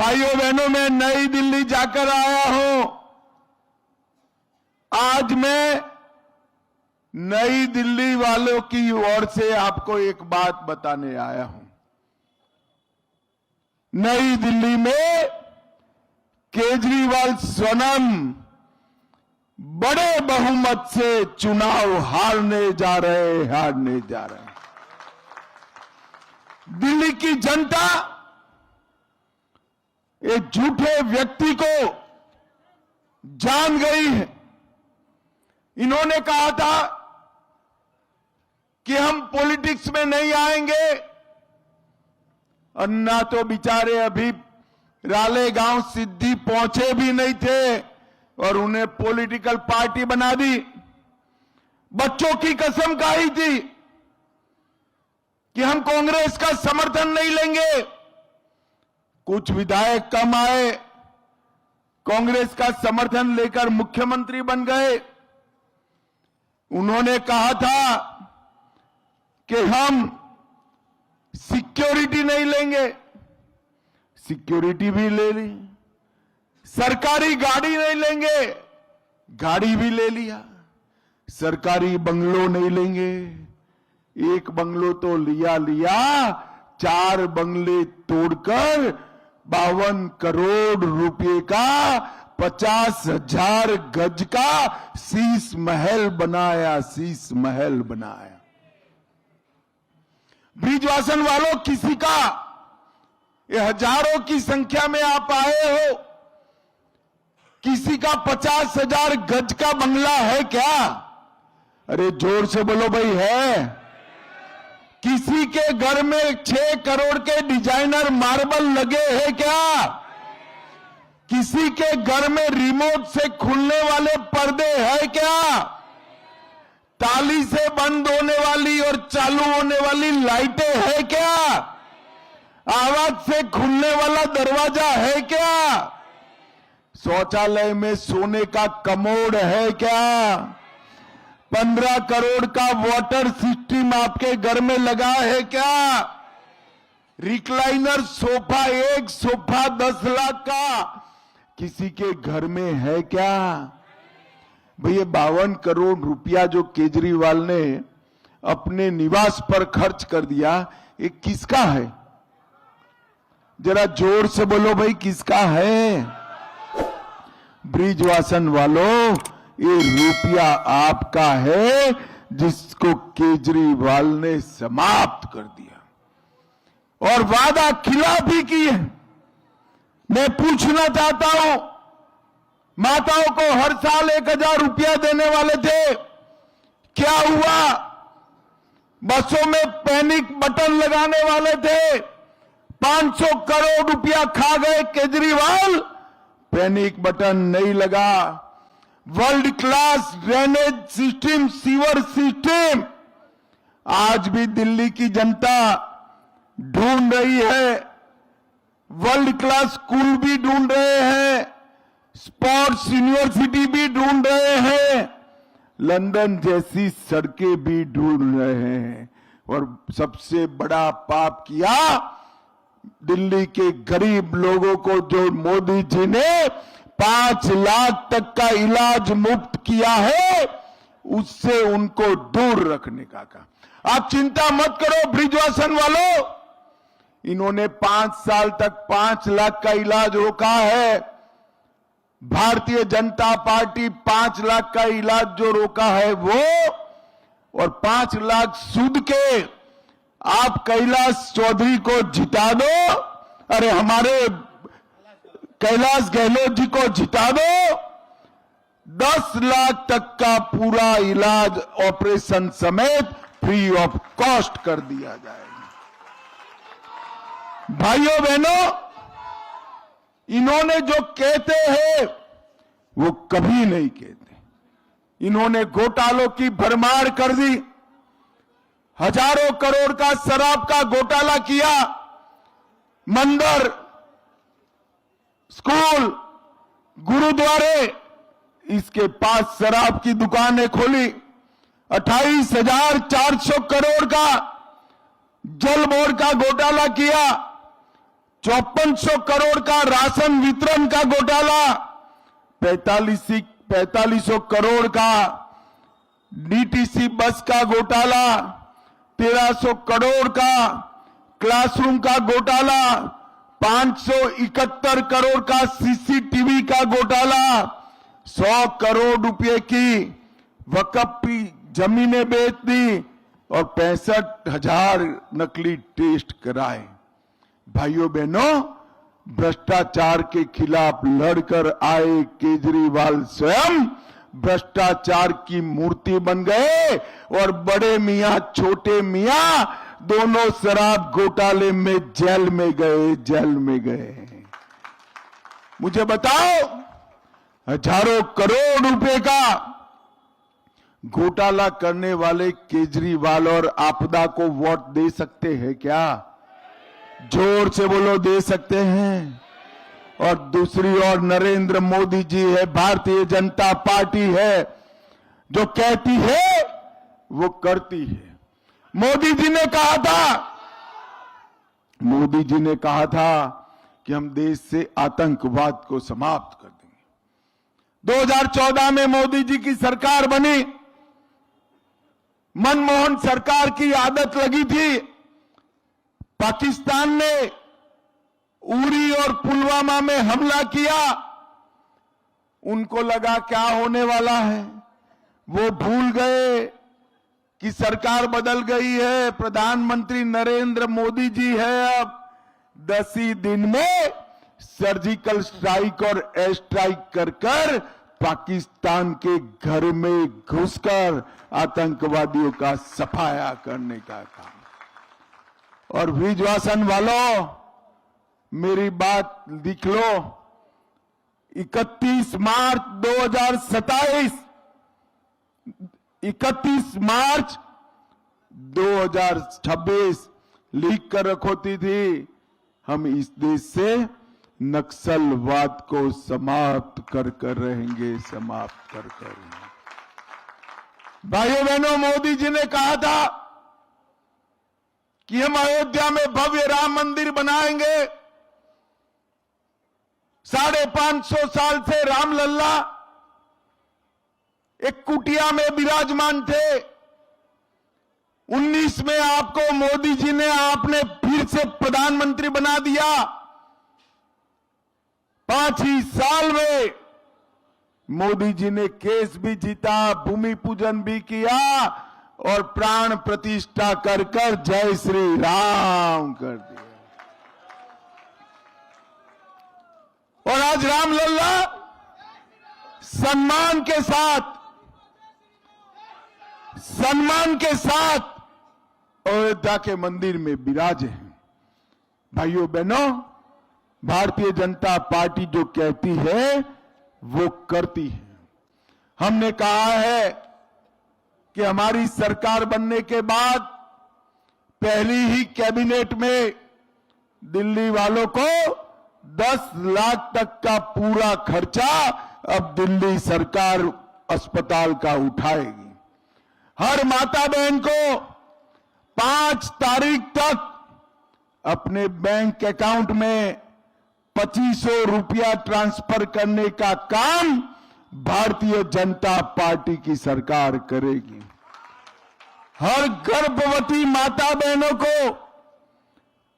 भाइयों बहनों, मैं नई दिल्ली जाकर आया हूं। आज मैं नई दिल्ली वालों की ओर से आपको एक बात बताने आया हूं। नई दिल्ली में केजरीवाल स्वयं बड़े बहुमत से चुनाव हारने जा रहे हैं। दिल्ली की जनता एक झूठे व्यक्ति को जान गई है। इन्होंने कहा था कि हम पॉलिटिक्स में नहीं आएंगे, और ना तो बेचारे अभी रालेगांव सिद्धि पहुंचे भी नहीं थे और उन्हें पॉलिटिकल पार्टी बना दी। बच्चों की कसम खाई थी कि हम कांग्रेस का समर्थन नहीं लेंगे। कुछ विधायक कम आए, कांग्रेस का समर्थन लेकर मुख्यमंत्री बन गए। उन्होंने कहा था कि हम सिक्योरिटी नहीं लेंगे, सिक्योरिटी भी ले ली। सरकारी गाड़ी नहीं लेंगे, गाड़ी भी ले लिया। सरकारी बंगलो नहीं लेंगे, एक बंगलो तो लिया, 4 बंगले तोड़कर 52 करोड़ रुपए का 50,000 गज का शीश महल बनाया। ब्रिजवासन वालों, किसी का ये हजारों की संख्या में आप आए हो, किसी का 50,000 गज का बंगला है क्या? अरे जोर से बोलो भाई, है? किसी के घर में 6 करोड़ के डिजाइनर मार्बल लगे हैं क्या? किसी के घर में रिमोट से खुलने वाले पर्दे हैं क्या? ताली से बंद होने वाली और चालू होने वाली लाइटें हैं क्या? आवाज से खुलने वाला दरवाजा है क्या? शौचालय में सोने का कमोड है क्या? 15 करोड़ का वाटर सिस्टम आपके घर में लगा है क्या? रिक्लाइनर सोफा, एक सोफा 10 लाख का किसी के घर में है क्या? भैया 52 करोड़ रुपया जो केजरीवाल ने अपने निवास पर खर्च कर दिया, ये किसका है? जरा जोर से बोलो भाई, किसका है? ब्रिजवासन वालों, ये रुपया आपका है जिसको केजरीवाल ने समाप्त कर दिया और वादा खिलाफ भी की है। मैं पूछना चाहता हूं, माताओं को हर साल 1,000 रुपया देने वाले थे, क्या हुआ? बसों में पैनिक बटन लगाने वाले थे, 500 करोड़ रुपया खा गए केजरीवाल, पैनिक बटन नहीं लगा। World class drainage system, sewer system आज भी दिल्ली की जनता ढूंढ रही है। वर्ल्ड क्लास स्कूल भी ढूंढ रहे हैं, स्पोर्ट्स यूनिवर्सिटी भी ढूंढ रहे हैं, लंदन जैसी सड़कें भी ढूंढ रहे हैं। और सबसे बड़ा पाप किया दिल्ली के गरीब लोगों को, जो मोदी जी ने 5 लाख तक का इलाज मुफ्त किया है, उससे उनको दूर रखने का काम। आप चिंता मत करो ब्रिजवासन वालों, इन्होंने 5 साल तक 5 लाख का इलाज रोका है। भारतीय जनता पार्टी 5 लाख का इलाज जो रोका है वो, और 5 लाख सूद के आप कैलाश चौधरी को जिता दो, अरे हमारे कैलाश गहलोत जी को जिता दो, 10 लाख तक का पूरा इलाज ऑपरेशन समेत फ्री ऑफ कॉस्ट कर दिया जाएगा। भाइयों बहनों, इन्होंने जो कहते हैं वो कभी नहीं कहते। इन्होंने घोटालों की भरमार कर दी, हजारों करोड़ का शराब का घोटाला किया, मंदिर, स्कूल, गुरुद्वारे, इसके पास शराब की दुकानें खोली, 28,400 करोड़ का जल बोर्ड का घोटाला किया, 5400 करोड़ का राशन वितरण का घोटाला, 4500 करोड़ का डीटीसी बस का घोटाला, 1300 करोड़ का क्लासरूम का घोटाला, 571 करोड़ का सीसीटीवी का घोटाला, 100 करोड़ रुपए की वक्फ की जमीनें बेच दी और 65,000 नकली टेस्ट कराए। भाइयों बहनों, भ्रष्टाचार के खिलाफ लड़कर आए केजरीवाल स्वयं भ्रष्टाचार की मूर्ति बन गए और बड़े मियां छोटे मियां दोनों शराब घोटाले में जेल में गए। मुझे बताओ, हजारों करोड़ रुपए का घोटाला करने वाले केजरीवाल और आपदा को वोट दे सकते हैं क्या? जोर से बोलो, दे सकते हैं। और दूसरी ओर नरेंद्र मोदी जी है, भारतीय जनता पार्टी है, जो कहती है वो करती है। मोदी जी ने कहा था कि हम देश से आतंकवाद को समाप्त कर देंगे। 2014 में मोदी जी की सरकार बनी, मनमोहन सरकार की आदत लगी थी। पाकिस्तान ने उरी और पुलवामा में हमला किया, उनको लगा क्या होने वाला है, वो भूल गए कि सरकार बदल गई है, प्रधानमंत्री नरेंद्र मोदी जी है। अब 10 ही दिन में सर्जिकल स्ट्राइक और एयर स्ट्राइक कर पाकिस्तान के घर में घुसकर आतंकवादियों का सफाया करने का काम। और विश्वासन वालों, मेरी बात लिख लो, 31 मार्च 2027, 31 मार्च 2026 लिख कर रखोती थी, हम इस देश से नक्सलवाद को समाप्त कर रहेंगे, समाप्त कर रहेंगे। भाइयों बहनों, मोदी जी ने कहा था कि हम अयोध्या में भव्य राम मंदिर बनाएंगे। 550 साल से रामलल्ला एक कुटिया में विराजमान थे। 19 में आपको मोदी जी ने आपने फिर से प्रधानमंत्री बना दिया। 5 ही साल में मोदी जी ने केस भी जीता, भूमि पूजन भी किया और प्राण प्रतिष्ठा कर जय श्री राम कर दिया। और आज रामलल्ला सम्मान के साथ अयोध्या के मंदिर में विराजे हैं। भाइयों बहनों, भारतीय जनता पार्टी जो कहती है वो करती है। हमने कहा है कि हमारी सरकार बनने के बाद पहली ही कैबिनेट में दिल्ली वालों को 10 लाख तक का पूरा खर्चा अब दिल्ली सरकार अस्पताल का उठाएगी। हर माता बहन को 5 तारीख तक अपने बैंक अकाउंट में 2500 रुपया ट्रांसफर करने का काम भारतीय जनता पार्टी की सरकार करेगी। हर गर्भवती माता बहनों को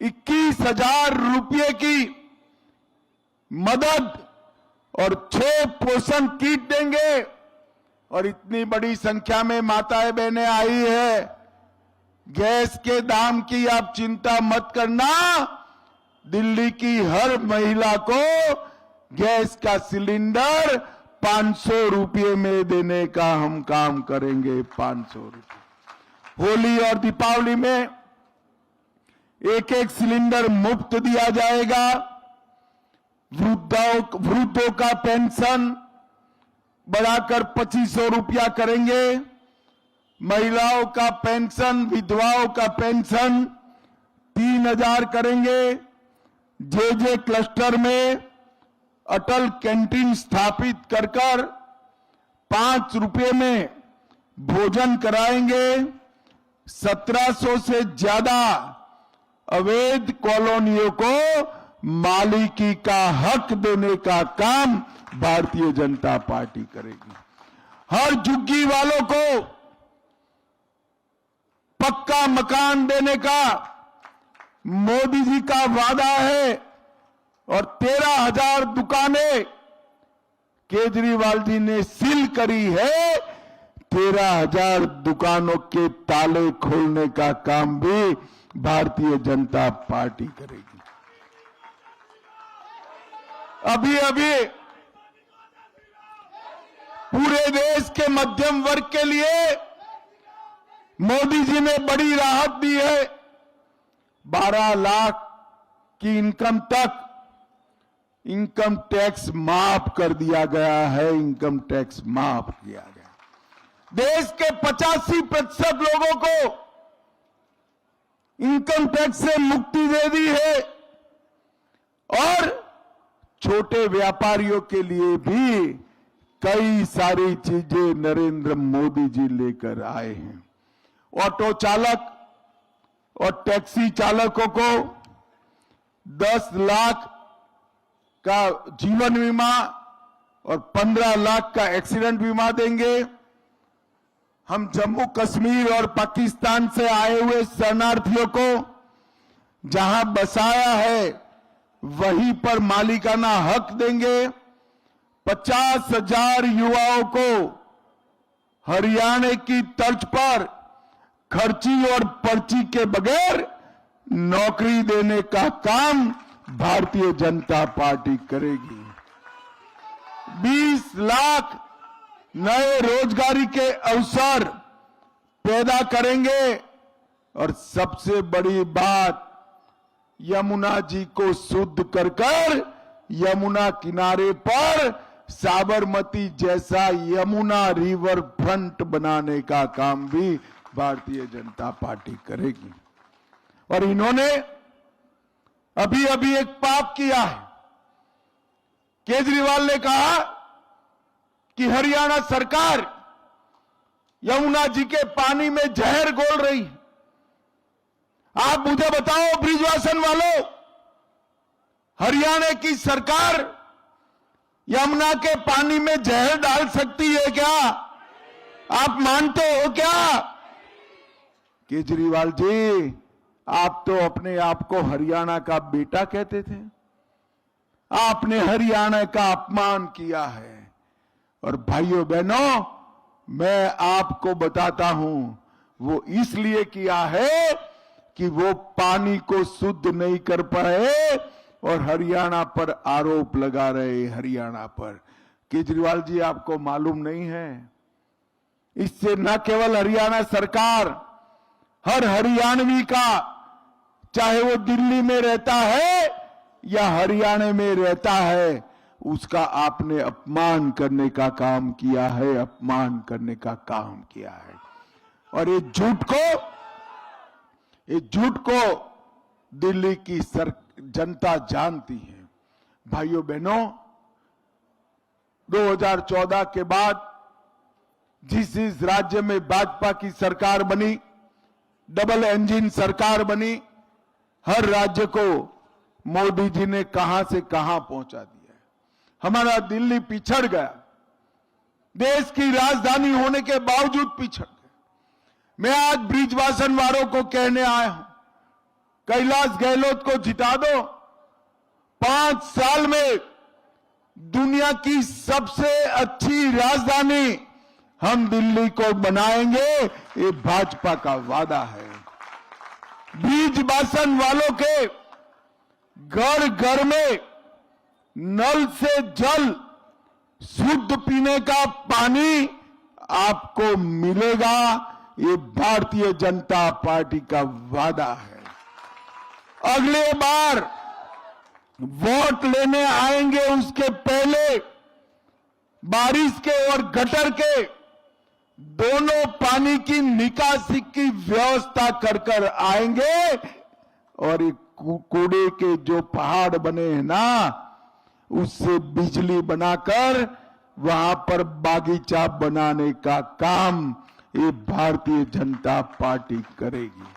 21,000 रुपये की मदद और 6 पोषण किट देंगे। और इतनी बड़ी संख्या में माताएं बहनें आई है, गैस के दाम की आप चिंता मत करना। दिल्ली की हर महिला को गैस का सिलेंडर 500 रुपये में देने का हम काम करेंगे। 500 रुपये। होली और दीपावली में एक सिलेंडर मुफ्त दिया जाएगा। वृद्धों का पेंशन बढ़ाकर 2500 रुपया करेंगे। महिलाओं का पेंशन, विधवाओं का पेंशन 3000 करेंगे। जे क्लस्टर में अटल कैंटीन स्थापित कर 5 रुपये में भोजन कराएंगे। 1700 से ज्यादा अवैध कॉलोनियों को मालिकी का हक देने का काम भारतीय जनता पार्टी करेगी। हर झुग्गी वालों को पक्का मकान देने का मोदी जी का वादा है और 13,000 दुकानें केजरीवाल जी ने सील करी है। 13,000 दुकानों के ताले खोलने का काम भी भारतीय जनता पार्टी करेगी। अभी अभी पूरे देश के मध्यम वर्ग के लिए मोदी जी ने बड़ी राहत दी है। 12 लाख की इनकम तक इनकम टैक्स माफ कर दिया गया है। इनकम टैक्स माफ किया गया। देश के 85% लोगों को इनकम टैक्स से मुक्ति दे दी है और छोटे व्यापारियों के लिए भी कई सारी चीजें नरेंद्र मोदी जी लेकर आए हैं। ऑटो चालक और टैक्सी चालकों को 10 लाख का जीवन बीमा और 15 लाख का एक्सीडेंट बीमा देंगे। हम जम्मू कश्मीर और पाकिस्तान से आए हुए शरणार्थियों को जहां बसाया है वहीं पर मालिकाना हक देंगे। 50,000 युवाओं को हरियाणा की तर्ज पर खर्ची और पर्ची के बगैर नौकरी देने का काम भारतीय जनता पार्टी करेगी। 20 लाख नए रोजगारी के अवसर पैदा करेंगे और सबसे बड़ी बात, यमुना जी को शुद्ध कर यमुना किनारे पर साबरमती जैसा यमुना रिवर फ्रंट बनाने का काम भी भारतीय जनता पार्टी करेगी। और इन्होंने अभी अभी एक पाप किया है। केजरीवाल ने कहा कि हरियाणा सरकार यमुना जी के पानी में जहर घोल रही है। आप मुझे बताओ ब्रिजवासन वालों, हरियाणा की सरकार यमुना के पानी में जहर डाल सकती है क्या? आप मानते हो क्या? केजरीवाल जी, आप तो अपने आप को हरियाणा का बेटा कहते थे। आपने हरियाणा का अपमान किया है। और भाइयों बहनों, मैं आपको बताता हूं, वो इसलिए किया है कि वो पानी को शुद्ध नहीं कर पाए और हरियाणा पर आरोप लगा रहे। हरियाणा पर केजरीवाल जी, आपको मालूम नहीं है, इससे न केवल हरियाणा सरकार, हर हरियाणवी का, चाहे वो दिल्ली में रहता है या हरियाणा में रहता है, उसका आपने अपमान करने का काम किया है। अपमान करने का काम किया है। और ये झूठ को दिल्ली की जनता जानती है। भाइयों बहनों, 2014 के बाद जिस राज्य में भाजपा की सरकार बनी, डबल इंजन सरकार बनी, हर राज्य को मोदी जी ने कहां से कहां पहुंचा दिया है। हमारा दिल्ली पिछड़ गया, देश की राजधानी होने के बावजूद पिछड़ गया। मैं आज ब्रिजवासन वालों को कहने आया हूं, कैलाश गहलोत को जिता दो। 5 साल में दुनिया की सबसे अच्छी राजधानी हम दिल्ली को बनाएंगे, ये भाजपा का वादा है। ब्रिजवासन वालों के घर घर में नल से जल, शुद्ध पीने का पानी आपको मिलेगा, ये भारतीय जनता पार्टी का वादा है। अगले बार वोट लेने आएंगे उसके पहले बारिश के और गटर के दोनों पानी की निकासी की व्यवस्था कर आएंगे। और ये कूड़े के जो पहाड़ बने हैं ना, उससे बिजली बनाकर वहां पर बागीचा बनाने का काम ये भारतीय जनता पार्टी करेगी।